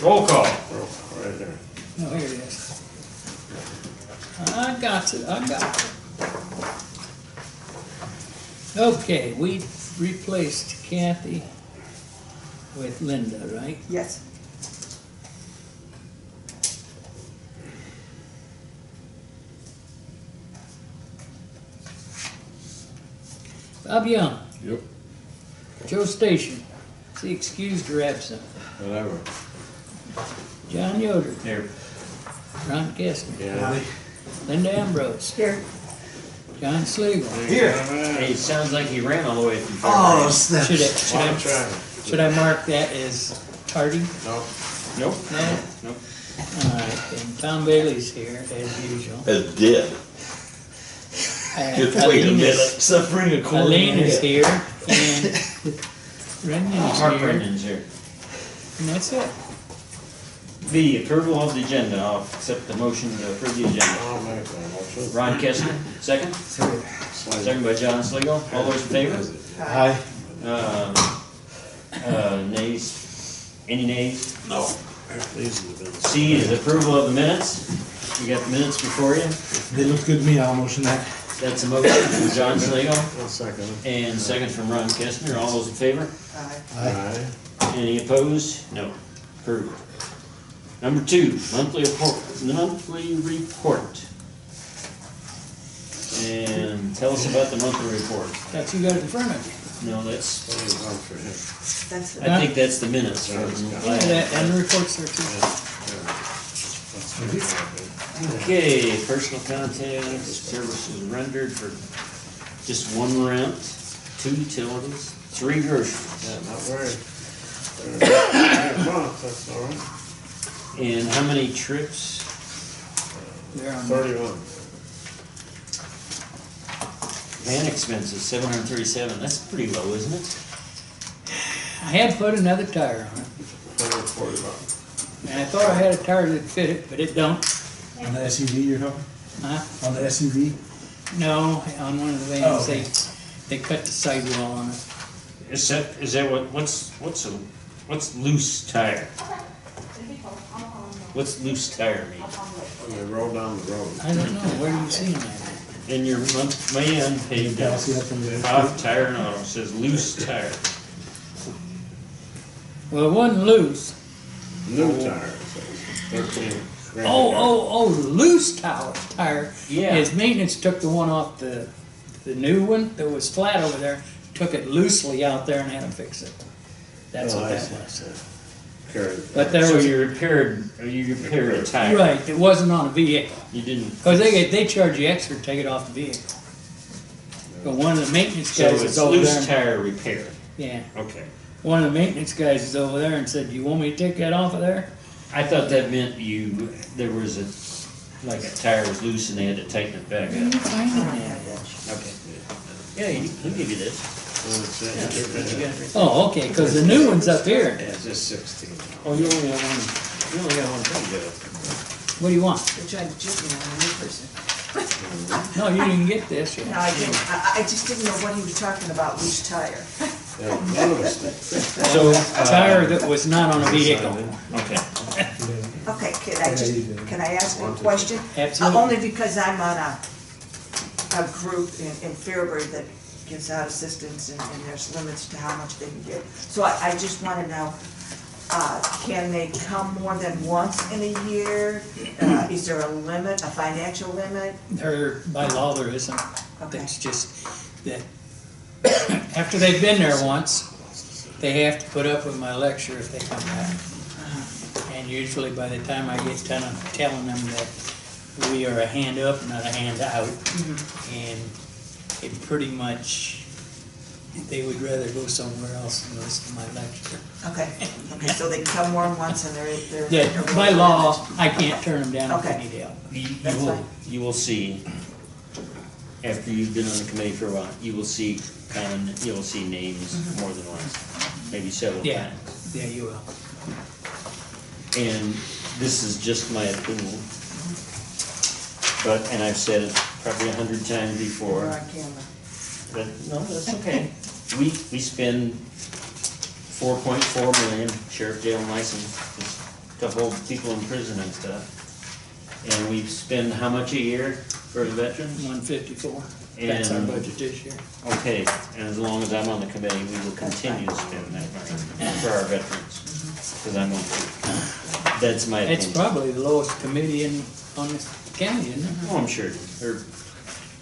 Roll call. Right there. Oh, here it is. I got it. Okay, we replaced Kathy with Linda, right? Yes. Bob Young, Yep. Joe Station, is he excused or absent? Whatever. John Yoder, Here. Ron Kestner, Yeah. Linda Ambrose, Here. John Slagle. Here. Hey, it sounds like he ran all the way from Oh, Fairbanks. snap. Should I mark that as tardy? No. Nope. No? Nope. All right, and Tom Bailey's here as usual. It's dead. Wait a Eileen minute. is- Suffering according Eileen is here, and Brendan's Mark here, Brendan's here. and that's it. B, approval of the agenda. I'll accept the motion to approve the agenda. I'll make that motion. Ron Kessler, second. Second by John Sligo. All those in favor? Hi. Nays? Any nays? No. These are the minutes. C is approval of the minutes. You got the minutes before you. They look good to me, I'll motion that. That's a motion from John Sligo I'll second it. and second from Ron Kestner. All those in favor? Aye. Aye. Any opposed? No. Approved. Number 2, monthly report. And tell us about the monthly report. That you got it in front of you. No, that's, Only one for him. That's the, I think that's the minutes from Yeah, that, and the reports there too. Okay, personal contact, services rendered for just 1 rent, 2 utilities, 3 groceries. Yeah, not very. Very month, that's all right. And how many trips? They're on 31. Van expenses, 737. That's pretty low, isn't it? I had put another tire on it, 140 bucks. and I thought I had a tire that fit it, but it don't. On the SUV you're talking? Huh? On the SUV? No, on one of the Oh, vans, okay. they cut the sidewall on it. Is that what's loose tire? What's loose tire mean? When they roll down the road. I don't know, where do you see that? In your May unpaid Yeah, I'll see that bill, from the. Bob Tire and Auto says loose tire. Well, it wasn't loose. New tire, it says. 13 grand. Oh, loose tire. Yeah. His maintenance took the one off the new one that was flat over there, took it loosely out there and had him fix it. That's Oh, what I that see. was. Carried. But there So was, you repaired a tire. right, it wasn't on a vehicle. You didn't. Cause they charge you extra to take it off the vehicle. But one of the maintenance So guys it's is over loose there. tire repair. Yeah, Okay. one of the maintenance guys is over there and said, "You want me to take that off of there?" I thought that meant there was a tire was loose and they had to tighten it back Where are you up. finding that? Okay. Yeah, he'll give you this. Oh, okay, cause the new one's up here. Yeah, just 16. Oh, you only got one. You only got one thing to do. What do you want? they're trying to jig me on a new person. No, you didn't get this yet. No, I didn't, I just didn't know what he was talking about, loose tire. Yeah, none of us did. So, A tire that was not on a vehicle. Okay. Okay, can I ask a question? Absolutely. Only because I'm on a group in Fairbury that gives out assistance and there's limits to how much they can give. So I just wanna know, can they come more than once in a year? Is there a limit, a financial limit? By law, there isn't. Okay. It's just that after they've been there once, they have to put up with my lecture if they come back. And usually by the time I get done, I'm telling them that we are a hand up, not a hand out. And it pretty much, they would rather go somewhere else than listen to my lecture. Okay, so they can come more than once and they're. Yeah, by law, I can't turn them down if they Okay. need help. That's fine. You will see, after you've been on the committee for a while, you will see names more than once, maybe several Yeah, times. yeah, you will. And this is just my opinion. And I've said it probably 100 times We're before, on camera. but no, that's okay. We spend 4.4 million, sheriff jail and license, to hold people in prison and stuff. And we spend how much a year for the veterans? 154. That's our And- budget this year. Okay, and as long as I'm on the committee, we will continue to spend that money for our veterans, because I'm on it. That's my It's opinion. probably the lowest committee on this county, isn't it? Oh, I'm sure, or,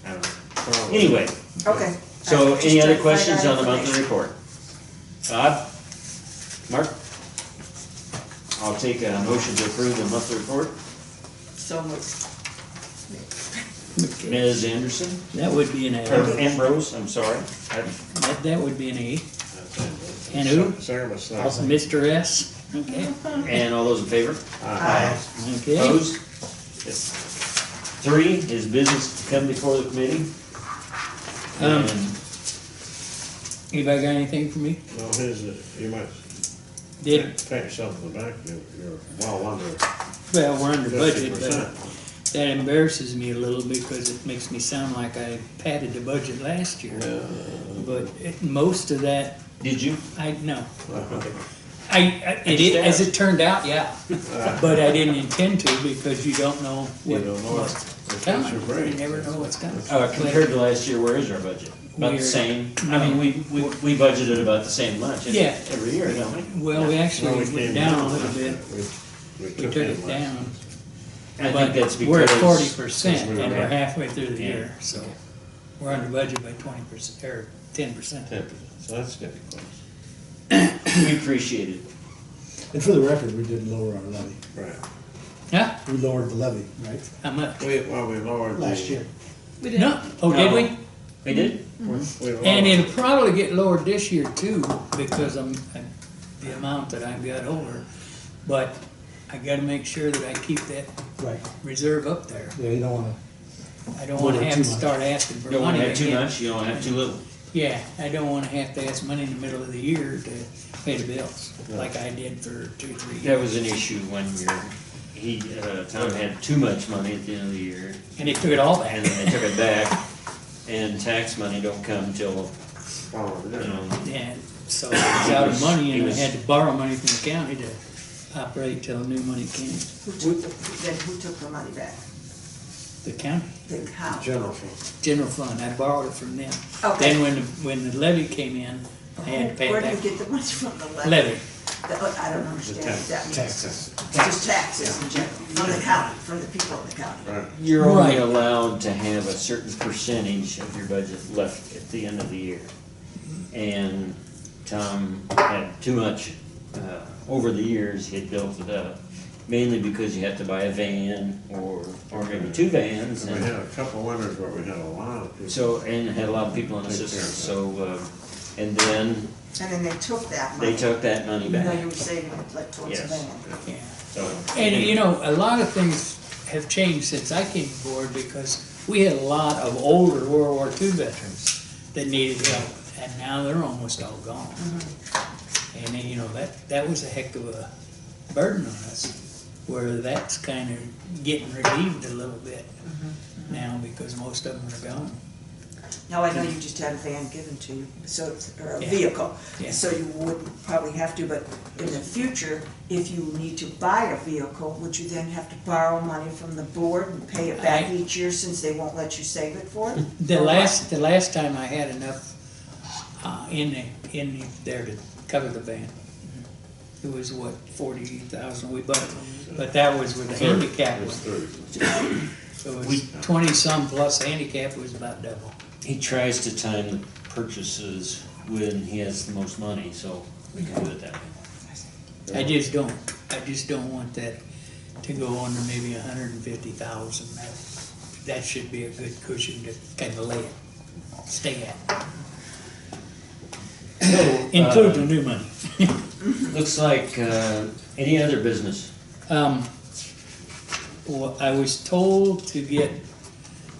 I don't know. Anyway, Okay. so Just any to other find questions out on the monthly information. report? Bob? Mark? I'll take a motion to approve the monthly report. So moved. Okay. Ms. Anderson, That would be an or A. Ambrose, I'm sorry. That would be an A. And who? Sarah was Mr. S. Okay. And all those in favor? Aye. Okay. Opposed? Yes. 3 is business to come before the committee. Um, And Anybody got anything for me? No, you might Did, pat yourself in the back, you're well under well, we're under budget, 50%. but that embarrasses me a little because it makes me sound like I padded the budget last year. But most of that, did you? I, no. Okay. As it turned out, yeah. But I didn't intend to because you don't know You what, don't know what's what's coming. your brain. You never know what's coming. Compared to last year, where is our budget? About the We're- same? I mean, we budgeted about the same much Yeah. every year, don't we? Well, we actually Well, we went came down a little bit. We We took it down. I But think that's we're at because. 40% and we're halfway through the Yeah. year, so we're under budget by 20%, or 10%. 10%, so that's getting close. We appreciate it. And for the record, we did lower our levy. Right. Yeah, We lowered the levy, right? how much? We lowered the. Last year. No, oh, did No. we? We did? We lowered- And it'll probably get lowered this year too, because the amount that I've got over. But I gotta make sure that I keep that Right. reserve up there. Yeah, you don't wanna, I don't wanna Lower have too to much. start asking for Don't wanna money have too again. much, you don't have too little. Yeah, I don't wanna have to ask money in the middle of the year to pay the bills, like I did for 2-3 That years. was an issue one year. Tom had too much money at the end of the year, And they took it all and back. then they took it back, and tax money don't come till, Oh, you yeah. know, And so I was out of money He and I was- had to borrow money from the county to operate till new money came. Who took the money back? The county, The county. General fund. general fund, I borrowed it from them. Okay. Then when the levy came in, I had to pay Where it do you back. get the money from, the levy? Levy, I don't understand what that means. taxes. Just taxes in general, from the county, from the people in the county. Right. you're only Right. allowed to have a certain percentage of your budget left at the end of the year. And Tom had too much, over the years, he had built it up, mainly because you have to buy a van or maybe 2 vans. And we And had a couple of winters where we had a lot of people. so, and had a lot of people in the Take care system, of that. so, and then And then they took that money. they took that money Even though you back, were saving it like towards a Yes. van. yeah. so. And you know, a lot of things have changed since I came aboard because we had a lot of older World War II veterans that needed help, and now they're almost all gone. And then, you know, that was a heck of a burden on us, where that's kind of getting relieved a little bit now because most of them are gone. Now, I know you just had a van given to you, so, or a Yeah. vehicle, Yeah. so you wouldn't probably have to, but in the future, if you need to buy a vehicle, would you then have to borrow money from the board and pay it back I- each year since they won't let you save it for it? The Or what? last time I had enough in there to cover the van. It was what, 40,000 we bought, but that was with the handicap It was one. 30. So it was 20-some plus handicap was about double. He tries to time the purchases when he has the most money, so we can do it that way. I just don't want that to go under maybe 150,000. That should be a good cushion to kind of stay at. Include the new money. Looks like, any other business? Well, I was told to get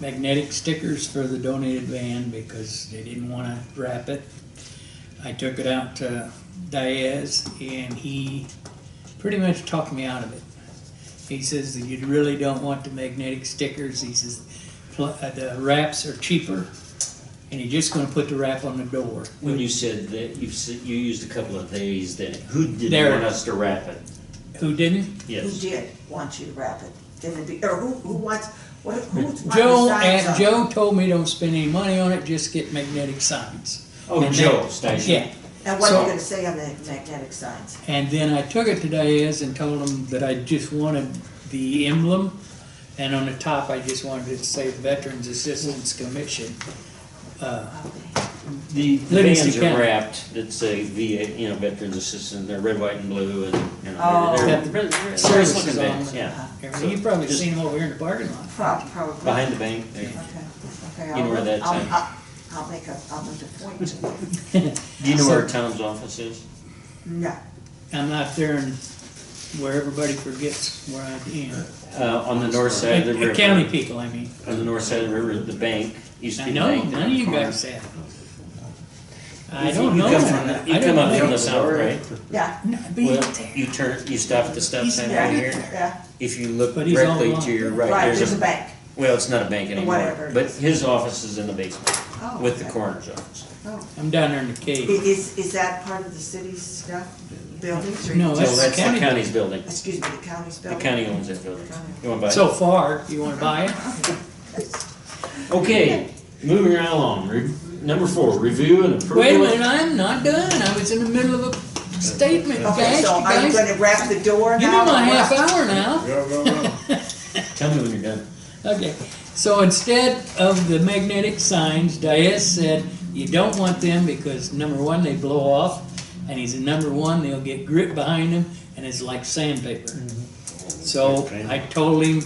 magnetic stickers for the donated van because they didn't want to wrap it. I took it out to Diaz and he pretty much talked me out of it. He says that you really don't want the magnetic stickers. He says the wraps are cheaper and you're just going to put the wrap on the door. When you said that, you used a couple of days, that, who didn't There. want us to wrap it? Who didn't? Who Yes. did want you to wrap it? Didn't it be, or who wants, who's wanting Joe, signs up? Joe told me don't spend any money on it, just get magnetic signs. Oh, And Joe then- Station. Yeah, And what are So- you gonna say on the magnetic signs? and then I took it to Diaz and told him that I just wanted the emblem, and on the top, I just wanted it to say Veterans Assistance Commission. The Livingston bands are County. wrapped that say VA, you know, Veterans Assistance, they're red, white, and blue, and, you know, Oh. they're Got the really nice services looking on bands, them. yeah. You've probably Just seen them over here in the parking lot. Probably. Behind the bank, there. Okay. You know where that's at? I'll make a point to, Do you know where our town's office is? no. I'm not there in where everybody forgets where I am. On the north side of the river. County people, I mean. On the north side of the river, the bank, used to I be the know, bank. none of you guys have. I You don't know. come from the- You I come don't up know. from the south, right? Yeah, No, be Well, there. you turn, you stop at the stop sign yeah, right here. yeah, If you look But he's all directly along. to your right, right, there's a bank. well, it's not a bank anymore, Whatever it but is. his office is in the basement Oh, with the okay. coroner's office. Oh. I'm down there in the cave. Is that part of the city's stuff, buildings, or? No, So That's the that's the county county's building. Excuse me, the county's The building? county owns that building. You wanna buy it? So far, you wanna buy it? Okay, moving right along. Number 4, review and approval. Wait a minute, I'm not done. I was in the middle of a statement, Okay, guys. so You are you guys, gonna wrap the door give me now? my or half what? hour now. Go, go, go. Tell me when you're done. Okay, so instead of the magnetic signs, Diaz said you don't want them because number one, they blow off, and he said number one, they'll get grit behind them, and it's like sandpaper. So I told him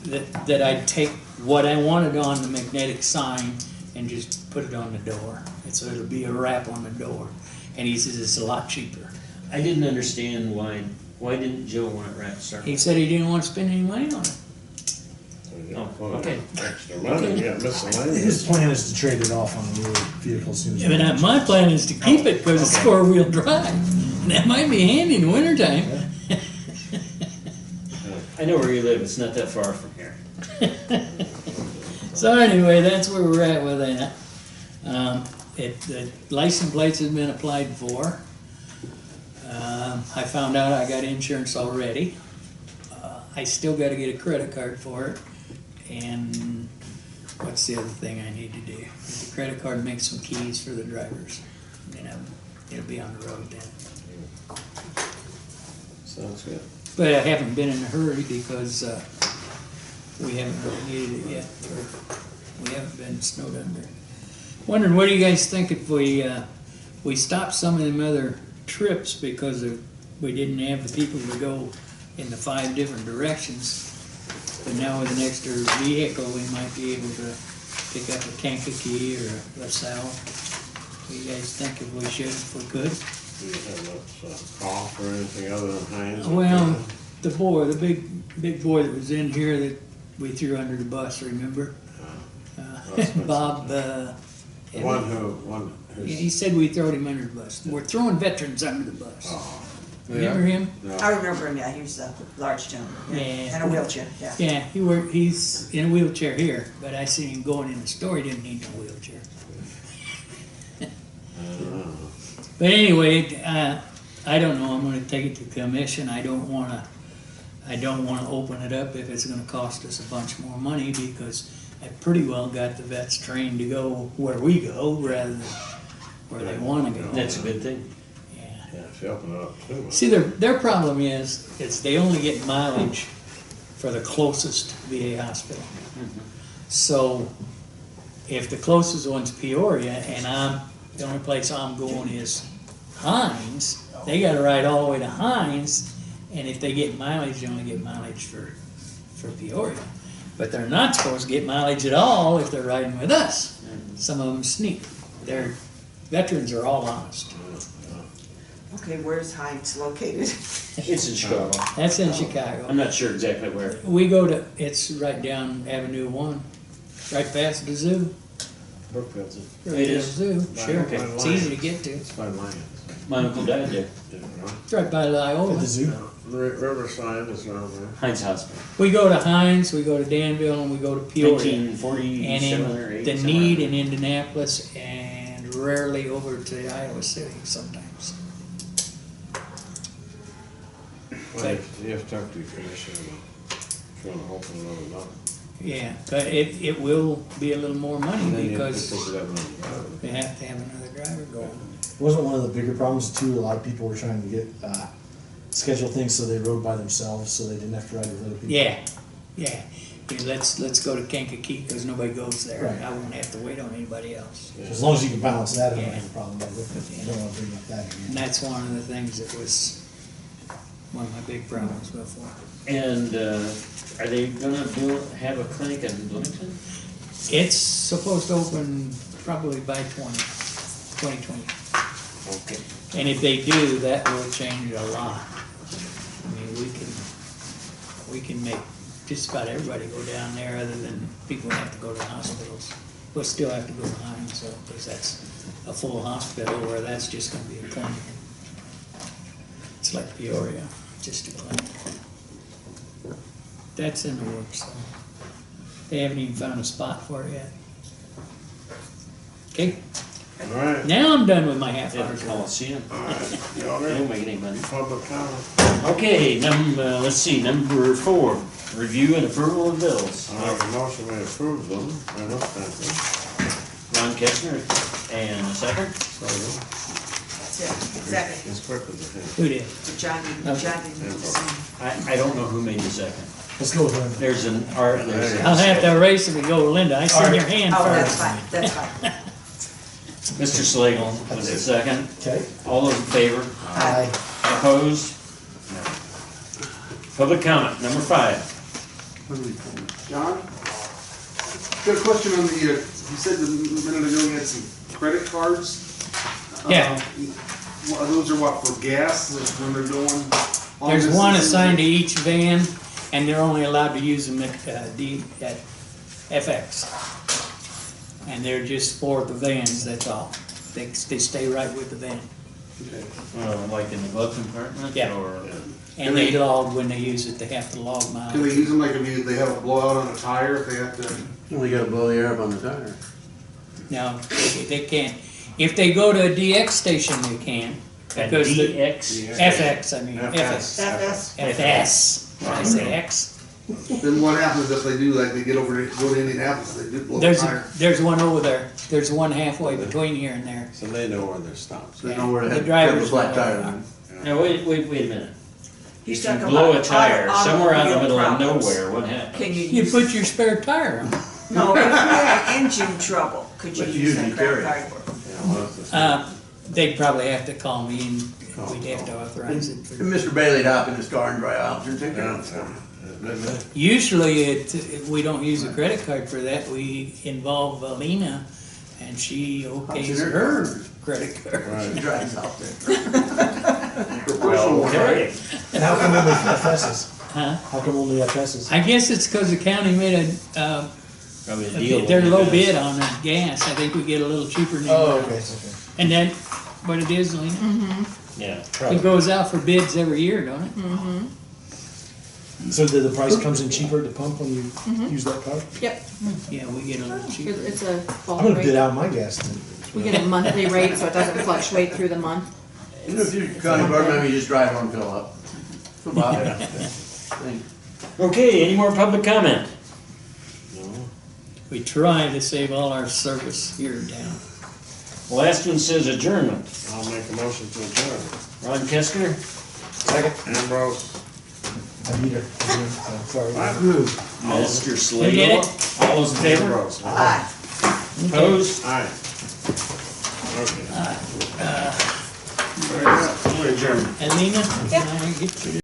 that I'd take what I wanted on the magnetic sign and just put it on the door. And so it'll be a wrap on the door. And he says it's a lot cheaper. I didn't understand why didn't Joe want it wrapped, sir? He said he didn't want to spend any money on it. Oh, okay. Extra money, yeah, His miscellaneous. plan is to trade it off on a newer vehicle as soon as. Yeah, but my plan is to keep it because it's Okay. four-wheel drive. And that might be handy in the wintertime. I know where you live, it's not that far from here. So anyway, that's where we're at with that. The license plates have been applied for. I found out I got insurance already. I still gotta get a credit card for it. And what's the other thing I need to do? Get the credit card, make some keys for the drivers. You know, it'll be on the road then. Sounds good. But I haven't been in a hurry because, we haven't really needed it yet, or we haven't been snowed under. Wondering, what do you guys think if we stopped some of them other trips because we didn't have the people to go in the 5 different directions? But now with an extra vehicle, we might be able to pick up a Kankakee or a LaSalle. What do you guys think if we should, if we could? Do you have a cough or anything other than Heinz? Well, the boy, the big boy that was in here that we threw under the bus, remember? Bob, The yeah, one he who's, said we throwed him under the bus. We're throwing veterans under the bus. oh, Remember him? no. I remember him, yeah, he was a large gentleman, yeah, Yeah. in a wheelchair, yeah. Yeah, he's in a wheelchair here, but I seen him going in the store, he didn't need no wheelchair. But anyway, I don't know, I'm gonna take it to commission, I don't wanna open it up if it's gonna cost us a bunch more money, because I pretty well got the vets trained to go where we go, rather than where they wanna go. That's a good thing. Yeah. Yeah, if you open it up too much. See, their problem is they only get mileage for the closest VA hospital. So, if the closest one's Peoria, and the only place I'm going is Hines, they gotta ride all the way to Hines, and if they get mileage, they only get mileage for Peoria. But they're not supposed to get mileage at all if they're riding with us. Some of them sneak. Their veterans are all honest. Okay, where's Heinz located? It's in Chicago. That's in Chicago. I'm not sure exactly where. We go to, it's right down Avenue 1, right past the zoo. Brookfield's Right It to the is? zoo, sure. Okay. It's easy to get to. it's by Lions. My uncle died there. It's right by At the Loyola. zoo. Riverside is over there. Heinz Hospital. We go to Hines, we go to Danville, and we go to Peoria. 1947 or And 8. in the Need in Indianapolis, and rarely over to Iowa City sometimes. Well, you have to talk to the commissioner if you wanna open another lot. Yeah, but it will be a little more money And then you have to because pick it up another driver. we have to have another driver going. Wasn't one of the bigger problems too, a lot of people were trying to get, schedule things so they rode by themselves, so they didn't have to ride with other people? Yeah, yeah. Yeah, let's go to Kankakee because nobody goes there. Right. I won't have to wait on anybody else. As long as you can balance that, I don't Yeah. have a problem, but I don't wanna bring up that And again. that's one of the things that was one of my big problems before. And, are they gonna have a clinic in Bloomington? It's supposed to open probably by 2020. Okay. And if they do, that will change a lot. I mean, we can make just about everybody go down there other than people who have to go to the hospitals. We'll still have to go to Hines though, because that's a full hospital where that's just gonna be a clinic. It's like Peoria, just a clinic. That's in the works though. They haven't even found a spot for it yet. Okay, All right, now I'm done with my half At hour. the Coliseum. y'all They ready? don't make any money. Public comment. Okay, let's see, number 4, review and approval of bills. I make a motion we approve them, and up there. Ron Kestner, and a second? That's it. Second, As quick as it is. Who did? John didn't see. I don't know who made the second. Let's go with Linda. There's an art, there's a. I'll have to erase it and go, Linda, I seen your hand Oh, that's first. fine, that's fine. Mr. Slagle was the second. Okay? All those in favor? Aye. Opposed? Public comment, number 5. John? Got a question on the, you said a minute ago you had some credit cards? Yeah. Those are what, for gas, when they're going? long There's one distances? assigned to each van, and they're only allowed to use them at FX. And they're just for the vans, that's all. They stay right with the van. Okay. Like in the glove compartment? Yeah. Or, And they log, when they use it, they have to log Can they mileage. use them like if they have a blowout on a tire, if they have to? We gotta blow the air up on the tire. No, they can't. If they go to a DX station, they can. at Because the DX? FX, I mean, FS. FS. FS. Did I say X? Then what happens if they do, like they get over to, go to Indianapolis, they do blow a tire? There's one over there. There's one halfway between here and there. So they know where their stops. There's nowhere to The have drivers flat know tire. where they Now, wait a minute. He's If you talking blow a about tire somewhere out in the middle of automobile nowhere, what happens? Can you You use, put your spare tire on. no, if you had engine trouble, could you But you use that usually credit carry card? Yeah, well, that's the- They'd probably have to call me and we'd have to authorize it. And Mr. Bailey'd hop in his car and drive out and take care Yeah, of it. yeah. Usually we don't use a credit card for that. We involve Alina and she okays in her her credit card. He Right. drives out there. Okay. And how come only FS's? Huh? How come only FS's? I guess it's because the county made Probably a deal. their with low it. bid on the gas. I think we get a little cheaper than Oh, anybody okay, else. okay. And then, what it is, Alina? Yeah. It goes out for bids every year, don't it? So the price comes in cheaper at the pump when you use that card? Yep, Yeah, we get a little cheaper. it's a bulk I'm gonna bid rate. out my gas then. We get a monthly rate, so it doesn't fluctuate through the month. Even if you're county board member, you just drive on and fill up. So Bob, thing. Okay, any more public comment? No? We try to save all our service here in town. Last one says adjournment. I'll make a motion to adjourn. Ron Kestner? Second. Ambrose. I beat her. Sorry. Mr. You get Slagle? All those in favor? Ambrose. Aye. Opposed? Aye. Okay. We're adjourned. Alina, can I get you